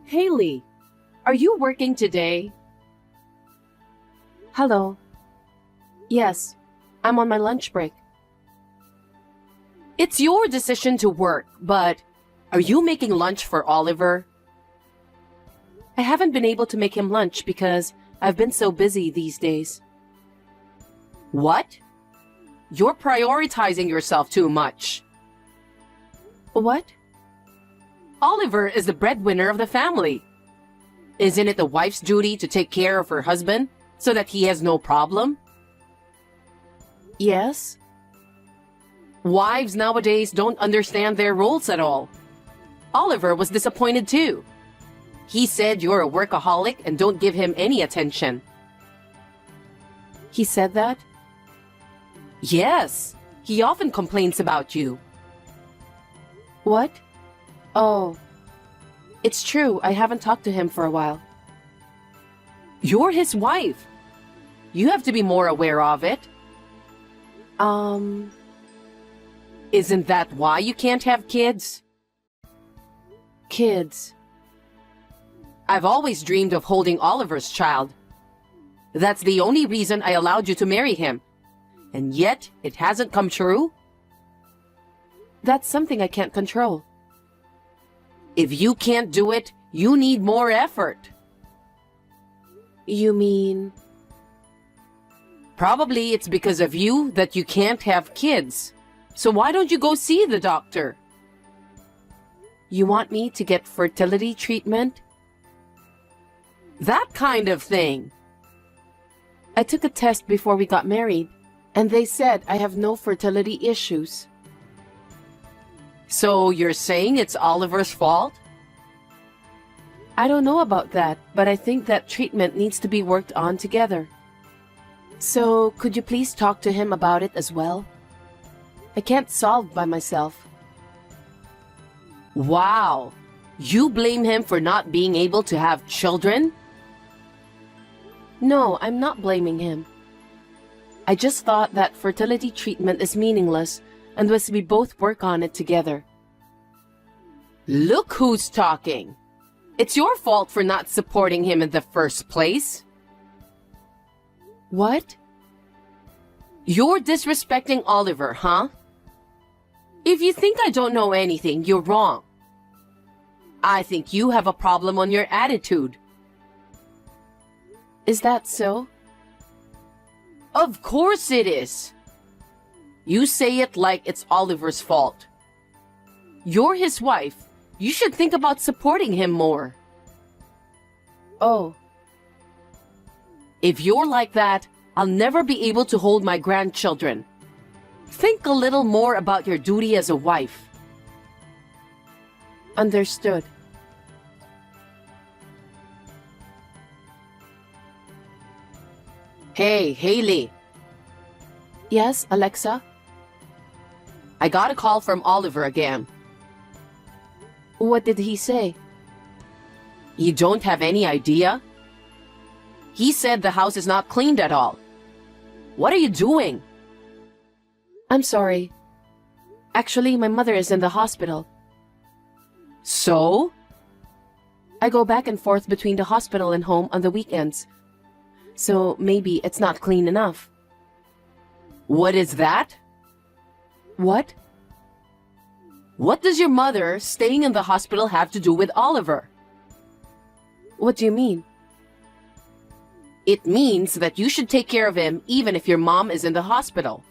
Haley, are you working today? Hello. Yes, I'm on my lunch break. It's your decision to work, but are you making lunch for Oliver? I haven't been able to make him lunch because I've been so busy these days. What? You're prioritizing yourself too much. What? Oliver is the breadwinner of the family. Isn't it the wife's duty to take care of her husband so that he has no problem? Yes? Wives nowadays don't understand their roles at all. Oliver was disappointed too. He said you're a workaholic and don't give him any attention. He said that? Yes, he often complains about you. What? Oh. It's true, I haven't talked to him for a while. You're his wife. You have to be more aware of it. Isn't that why you can't have kids? Kids. I've always dreamed of holding Oliver's child. That's the only reason I allowed you to marry him. And yet, it hasn't come true? That's something I can't control. If you can't do it, you need more effort. You mean... Probably it's because of you that you can't have kids. So why don't you go see the doctor? You want me to get fertility treatment? That kind of thing. I took a test before we got married, and they said I have no fertility issues. So you're saying it's Oliver's fault? I don't know about that, but I think that treatment needs to be worked on together. So, could you please talk to him about it as well? I can't solve by myself. Wow! You blame him for not being able to have children? No, I'm not blaming him. I just thought that fertility treatment is meaningless unless we both work on it together. Look who's talking! It's your fault for not supporting him in the first place. What? You're disrespecting Oliver, huh? If you think I don't know anything, you're wrong. I think you have a problem on your attitude. Is that so? Of course it is. You say it like it's Oliver's fault. You're his wife. You should think about supporting him more. Oh. If you're like that, I'll never be able to hold my grandchildren. Think a little more about your duty as a wife. Understood. Hey, Haley. Yes, Alexa? I got a call from Oliver again. What did he say? You don't have any idea? He said the house is not cleaned at all. What are you doing? I'm sorry. Actually, my mother is in the hospital. So? I go back and forth between the hospital and home on the weekends. So maybe it's not clean enough. What is that? What? What does your mother staying in the hospital have to do with Oliver? What do you mean? It means that you should take care of him even if your mom is in the hospital.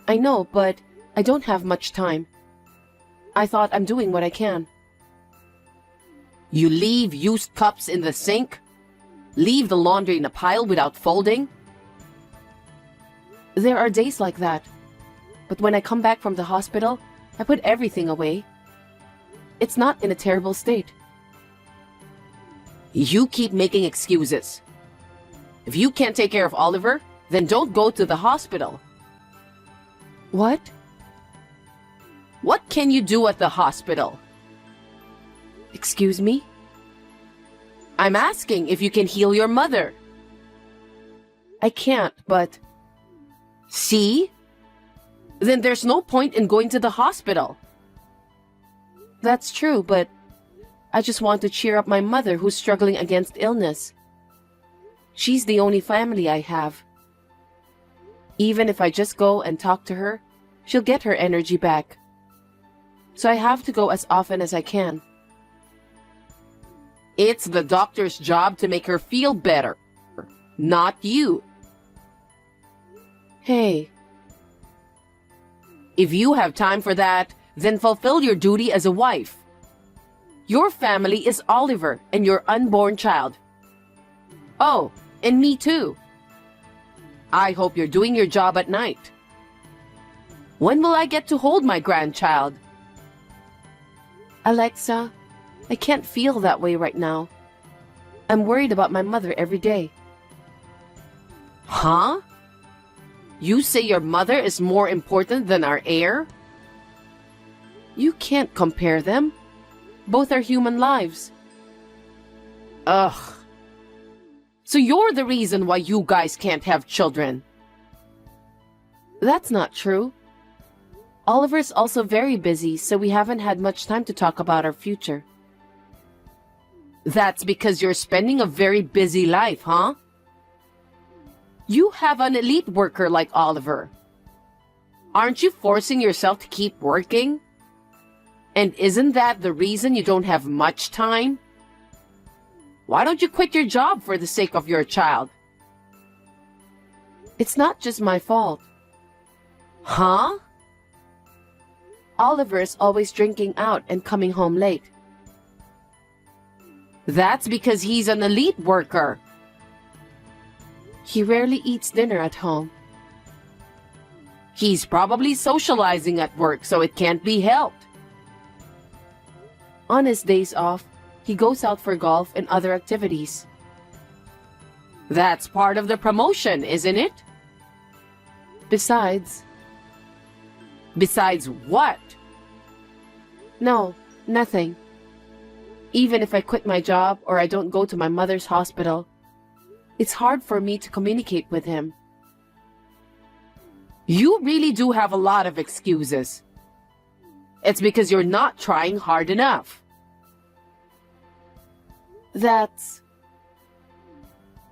I know, but I don't have much time. I thought I'm doing what I can. You leave used cups in the sink? Leave the laundry in a pile without folding? There are days like that. But when I come back from the hospital, I put everything away. It's not in a terrible state. You keep making excuses. If you can't take care of Oliver, then don't go to the hospital. What? What can you do at the hospital? Excuse me? I'm asking if you can heal your mother. I can't, but... See? Then there's no point in going to the hospital. That's true, but I just want to cheer up my mother who's struggling against illness. She's the only family I have. Even if I just go and talk to her, she'll get her energy back. So I have to go as often as I can. It's the doctor's job to make her feel better, not you. Hey, If you have time for that, then fulfill your duty as a wife. Your family is Oliver and your unborn child. Oh, and me too. I hope you're doing your job at night. When will I get to hold my grandchild? Alexa, I can't feel that way right now. I'm worried about my mother every day. Huh? You say your mother is more important than our heir? You can't compare them. Both are human lives. Ugh. So you're the reason why you guys can't have children. That's not true. Oliver's also very busy, so we haven't had much time to talk about our future. That's because you're spending a very busy life, huh? You have an elite worker like Oliver. Aren't you forcing yourself to keep working? And isn't that the reason you don't have much time? Why don't you quit your job for the sake of your child? It's not just my fault. Huh? Oliver's always drinking out and coming home late. That's because he's an elite worker. He rarely eats dinner at home. He's probably socializing at work, so it can't be helped. On his days off, he goes out for golf and other activities. That's part of the promotion, isn't it? Besides, Besides what? no, nothing. Even if I quit my job or I don't go to my mother's hospital, it's hard for me to communicate with him. You really do have a lot of excuses. It's because you're not trying hard enough.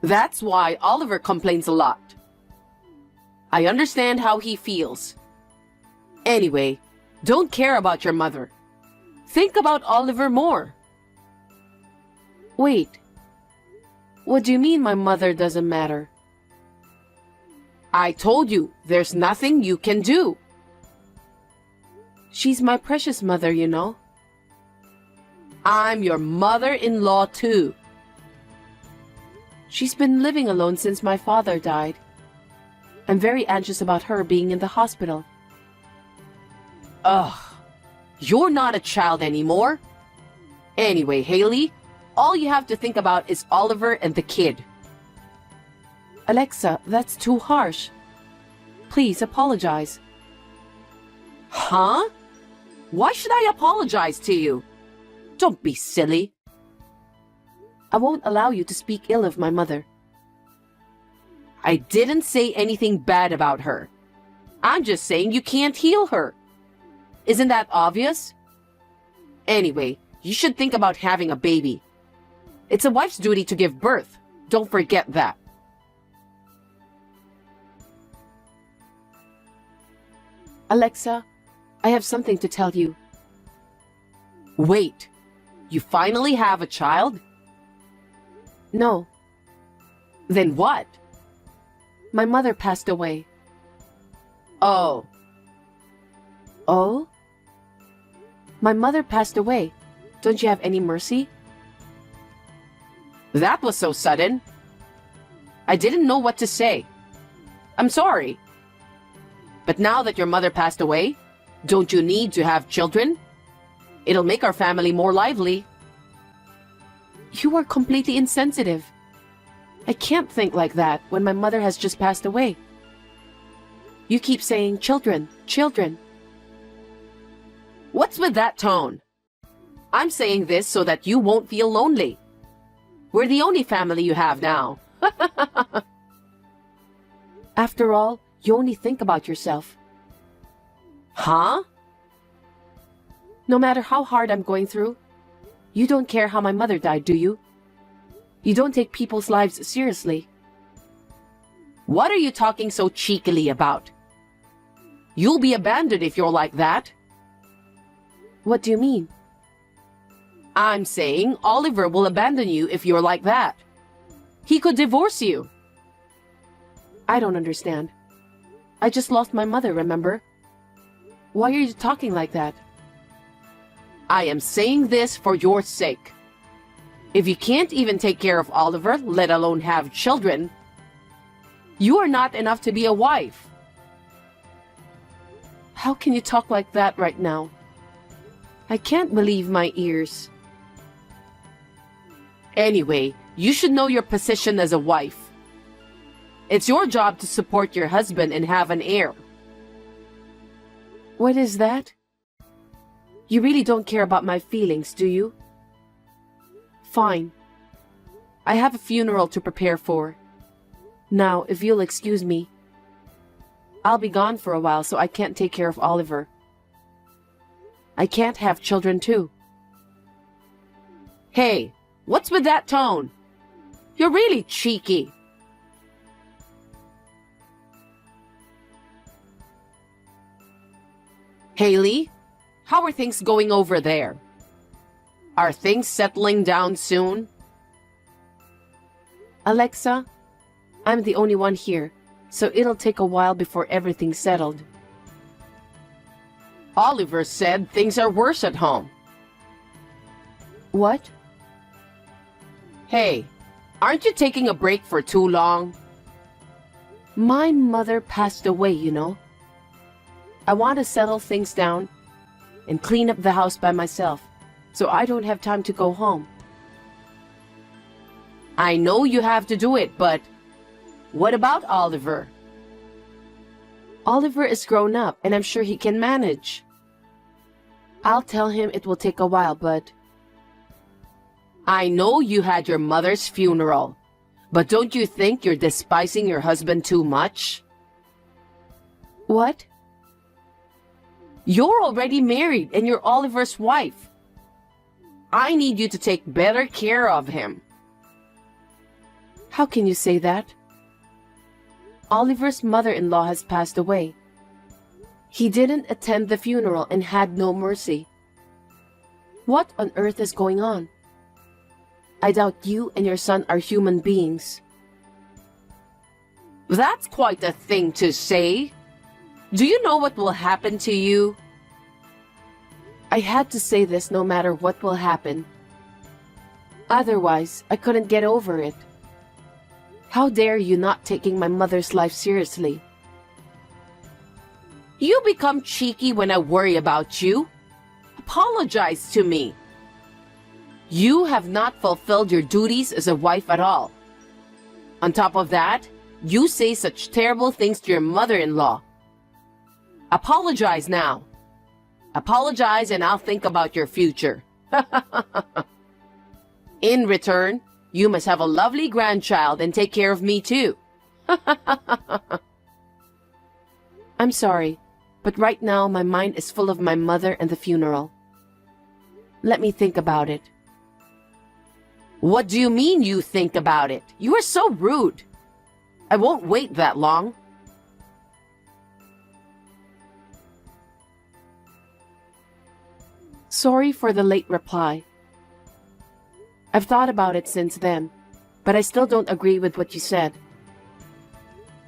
That's why Oliver complains a lot. I understand how he feels. Anyway, don't care about your mother. Think about Oliver more. Wait. What do you mean my mother doesn't matter? I told you, there's nothing you can do. She's my precious mother, you know. I'm your mother-in-law too. She's been living alone since my father died. I'm very anxious about her being in the hospital. Ugh. You're not a child anymore. Anyway, Haley, all you have to think about is Oliver and the kid. Alexa, that's too harsh. Please apologize. Huh? Why should I apologize to you? Don't be silly. I won't allow you to speak ill of my mother. I didn't say anything bad about her. I'm just saying you can't heal her. Isn't that obvious? Anyway, you should think about having a baby. It's a wife's duty to give birth. Don't forget that. Alexa, I have something to tell you. Wait, you finally have a child? No, Then what? my mother passed away. Oh, Oh? My mother passed away. Don't you have any mercy? that was so sudden. I didn't know what to say. I'm sorry. But now that your mother passed away, don't you need to have children? It'll make our family more lively. You are completely insensitive. I can't think like that when my mother has just passed away. You keep saying children, children. What's with that tone? I'm saying this so that you won't feel lonely. We're the only family you have now. After all, you only think about yourself. Huh? No matter how hard I'm going through, You don't care how my mother died, do you? You don't take people's lives seriously. What are you talking so cheekily about? You'll be abandoned if you're like that. What do you mean? I'm saying Oliver will abandon you if you're like that. He could divorce you. I don't understand. I just lost my mother, remember? Why are you talking like that? I am saying this for your sake. If you can't even take care of Oliver, let alone have children, you are not enough to be a wife. How can you talk like that right now? I can't believe my ears. Anyway, you should know your position as a wife. It's your job to support your husband and have an heir. What is that? You really don't care about my feelings, do you? Fine. I have a funeral to prepare for. Now, if you'll excuse me, I'll be gone for a while, so I can't take care of Oliver. I can't have children too. Hey, what's with that tone? You're really cheeky. Haley, how are things going over there? Are things settling down soon? Alexa, I'm the only one here, so it'll take a while before everything's settled. Oliver said things are worse at home. What? Hey, aren't you taking a break for too long? My mother passed away, you know. I want to settle things down and clean up the house by myself, so I don't have time to go home. I know you have to do it, but what about Oliver? Oliver is grown up, and I'm sure he can manage. I'll tell him it will take a while, but... I know you had your mother's funeral, but don't you think you're despising your husband too much? What? You're already married and you're Oliver's wife. I need you to take better care of him. How can you say that? Oliver's mother-in-law has passed away. He didn't attend the funeral and had no mercy. What on earth is going on? I doubt you and your son are human beings. That's quite a thing to say. Do you know what will happen to you? I had to say this no matter what will happen. Otherwise, I couldn't get over it. How dare you not taking my mother's life seriously? You become cheeky when I worry about you. Apologize to me. You have not fulfilled your duties as a wife at all. On top of that, you say such terrible things to your mother-in-law. Apologize now. Apologize and I'll think about your future. In return, you must have a lovely grandchild and take care of me too. I'm sorry, but right now my mind is full of my mother and the funeral. Let me think about it. What do you mean you think about it? You are so rude. I won't wait that long. Sorry for the late reply. I've thought about it since then, but I still don't agree with what you said.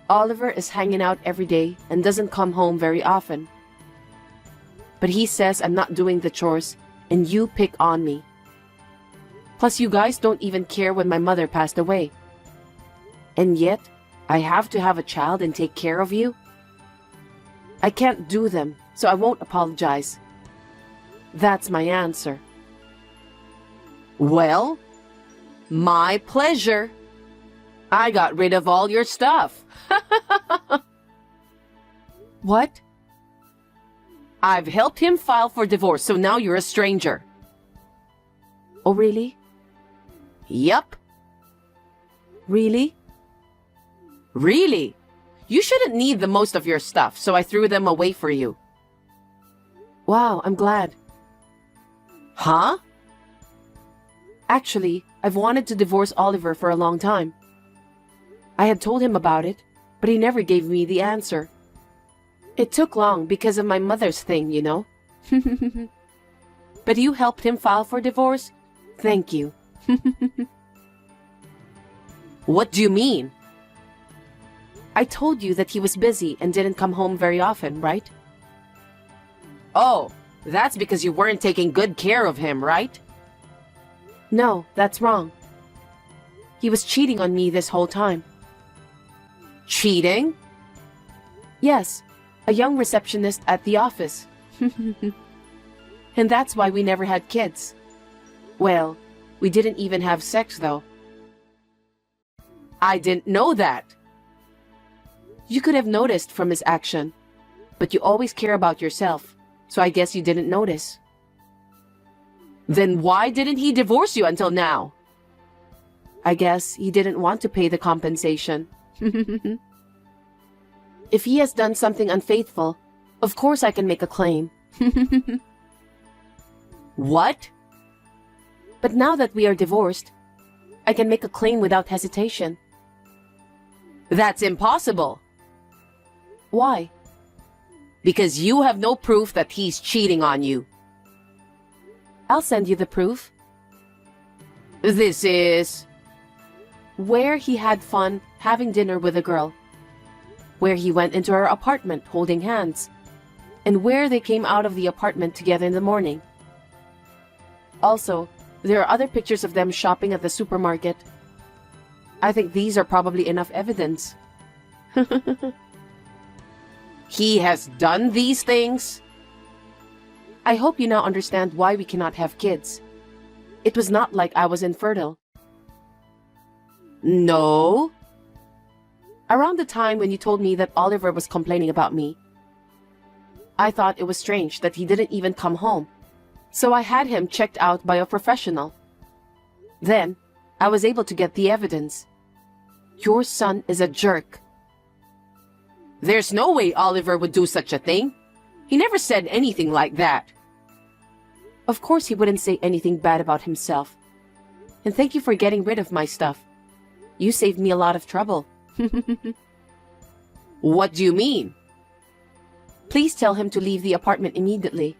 Oliver is hanging out every day and doesn't come home very often. But he says I'm not doing the chores and you pick on me. Plus you guys don't even care when my mother passed away. And yet, I have to have a child and take care of you? I can't do them, so I won't apologize. That's my answer. Well, my pleasure. I got rid of all your stuff. What? I've helped him file for divorce, so now you're a stranger. Oh, really? Yup. Really? Really? You shouldn't need the most of your stuff, so I threw them away for you. Wow, I'm glad. Huh? Actually, I've wanted to divorce Oliver for a long time. I had told him about it, but he never gave me the answer. It took long because of my mother's thing, you know. But you helped him file for divorce? Thank you. What do you mean? I told you that he was busy and didn't come home very often, right? Oh, that's because you weren't taking good care of him, right? No, that's wrong. He was cheating on me this whole time. Cheating? Yes, a young receptionist at the office. And that's why we never had kids. Well, we didn't even have sex, though. I didn't know that. You could have noticed from his action, but you always care about yourself, so I guess you didn't notice. Then why didn't he divorce you until now? I guess he didn't want to pay the compensation. If he has done something unfaithful, of course I can make a claim. What? But now that we are divorced, I can make a claim without hesitation. That's impossible. Why? Because you have no proof that he's cheating on you. I'll send you the proof. This is... Where he had fun having dinner with a girl. Where he went into her apartment holding hands. And where they came out of the apartment together in the morning. Also, there are other pictures of them shopping at the supermarket. I think these are probably enough evidence. He has done these things? I hope you now understand why we cannot have kids. It was not like I was infertile. No. Around the time when you told me that Oliver was complaining about me, I thought it was strange that he didn't even come home. So I had him checked out by a professional. Then, I was able to get the evidence. Your son is a jerk. There's no way Oliver would do such a thing. He never said anything like that. Of course he wouldn't say anything bad about himself. And thank you for getting rid of my stuff. You saved me a lot of trouble. What do you mean? Please tell him to leave the apartment immediately.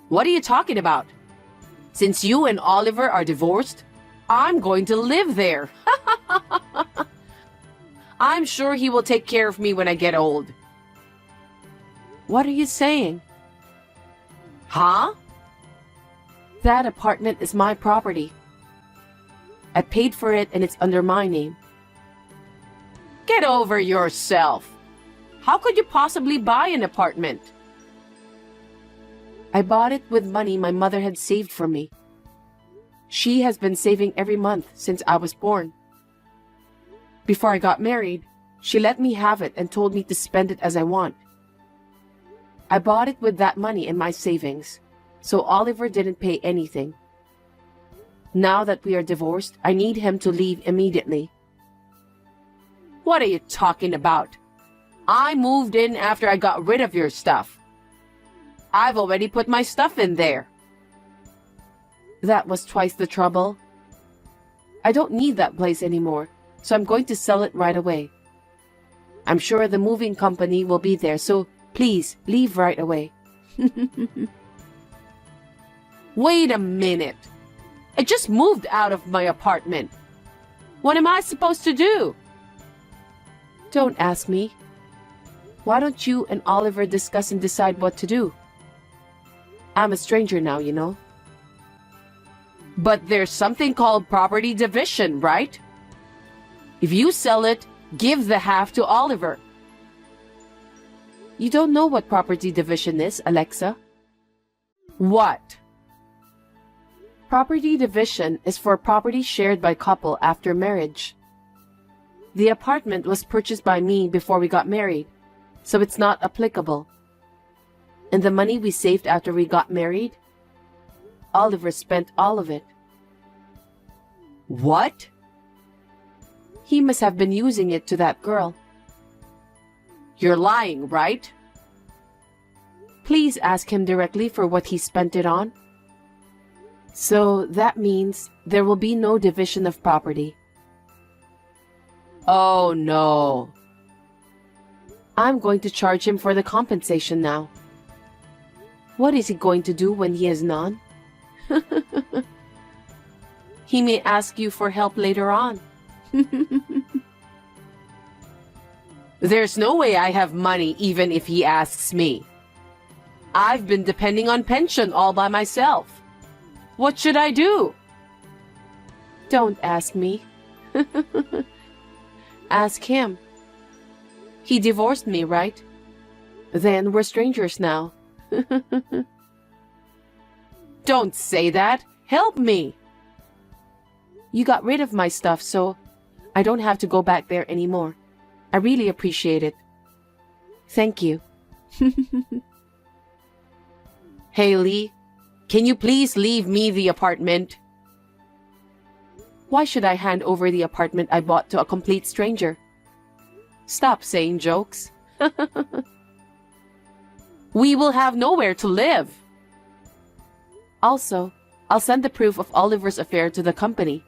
What are you talking about? Since you and Oliver are divorced, I'm going to live there. I'm sure he will take care of me when I get old. What are you saying? Huh? That apartment is my property. I paid for it and it's under my name. Get over yourself. How could you possibly buy an apartment? I bought it with money my mother had saved for me. She has been saving every month since I was born. Before I got married, she let me have it and told me to spend it as I want. I bought it with that money in my savings, so Oliver didn't pay anything. Now that we are divorced, I need him to leave immediately. What are you talking about? I moved in after I got rid of your stuff. I've already put my stuff in there. That was twice the trouble. I don't need that place anymore, so I'm going to sell it right away. I'm sure the moving company will be there, so please leave right away. Wait a minute. I just moved out of my apartment. What am I supposed to do? Don't ask me. Why don't you and Oliver discuss and decide what to do? I'm a stranger now, you know. But there's something called property division, right? If you sell it, give the half to Oliver. You don't know what property division is, Alexa. What? Property division is for property shared by couple after marriage. The apartment was purchased by me before we got married, so it's not applicable. And the money we saved after we got married, Oliver spent all of it. What? He must have been using it to that girl. You're lying, right? Please ask him directly for what he spent it on. So that means there will be no division of property. Oh no. I'm going to charge him for the compensation now. What is he going to do when he has none? He may ask you for help later on. There's no way I have money even if he asks me. I've been depending on pension all by myself. What should I do? Don't ask me. Ask him. He divorced me, right? Then we're strangers now. Don't say that. Help me. You got rid of my stuff, so I don't have to go back there anymore. I really appreciate it. Thank you. Haley, can you please leave me the apartment? Why should I hand over the apartment I bought to a complete stranger? Stop saying jokes. We will have nowhere to live. Also, I'll send the proof of Oliver's affair to the company.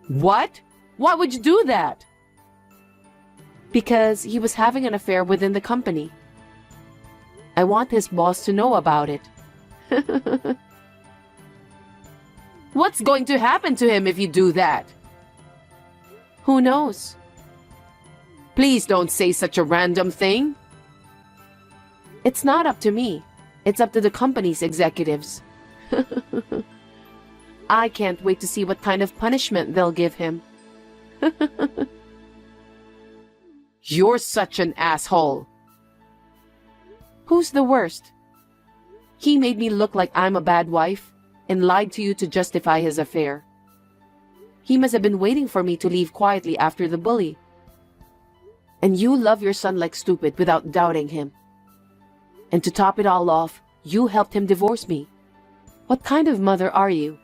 What? Why would you do that? Because he was having an affair within the company. I want his boss to know about it. What's going to happen to him if you do that? Who knows? Please don't say such a random thing. It's not up to me. It's up to the company's executives. I can't wait to see what kind of punishment they'll give him. You're such an asshole. Who's the worst? He made me look like I'm a bad wife and lied to you to justify his affair. He must have been waiting for me to leave quietly after the bully. And you love your son like stupid without doubting him. And to top it all off, you helped him divorce me. What kind of mother are you?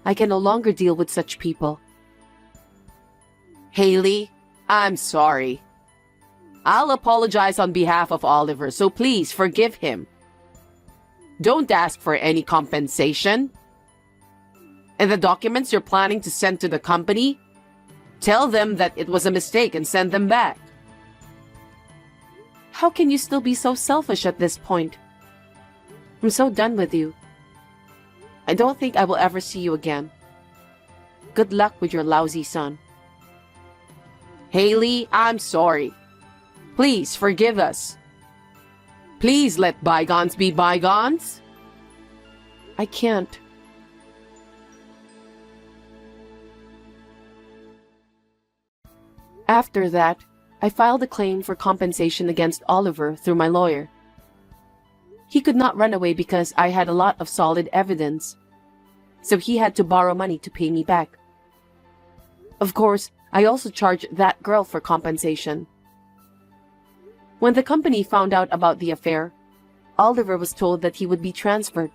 I can no longer deal with such people. Haley, I'm sorry. I'll apologize on behalf of Oliver, so please forgive him. Don't ask for any compensation. And the documents you're planning to send to the company, tell them that it was a mistake and send them back. How can you still be so selfish at this point? I'm so done with you. I don't think I will ever see you again. Good luck with your lousy son. Haley, I'm sorry. Please forgive us. Please let bygones be bygones. I can't. After that, I filed a claim for compensation against Oliver through my lawyer. He could not run away because I had a lot of solid evidence, so he had to borrow money to pay me back. Of course, I also charged that girl for compensation. When the company found out about the affair, Oliver was told that he would be transferred.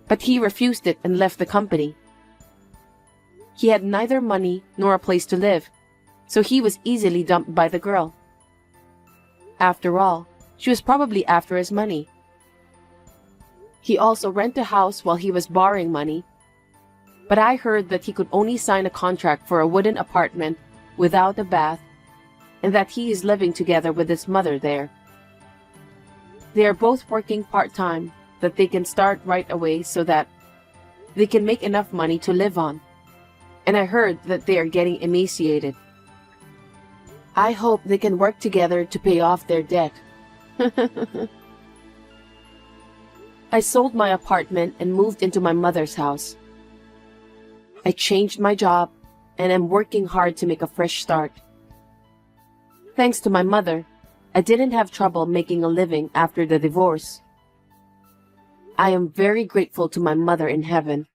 But he refused it and left the company. He had neither money nor a place to live, so he was easily dumped by the girl. After all, she was probably after his money. He also rented a house while he was borrowing money, but I heard that he could only sign a contract for a wooden apartment without a bath, and that he is living together with his mother there. They are both working part-time that they can start right away so that they can make enough money to live on. And I heard that they are getting emaciated. I hope they can work together to pay off their debt. I sold my apartment and moved into my mother's house. I changed my job and am working hard to make a fresh start. Thanks to my mother, I didn't have trouble making a living after the divorce. I am very grateful to my mother in heaven.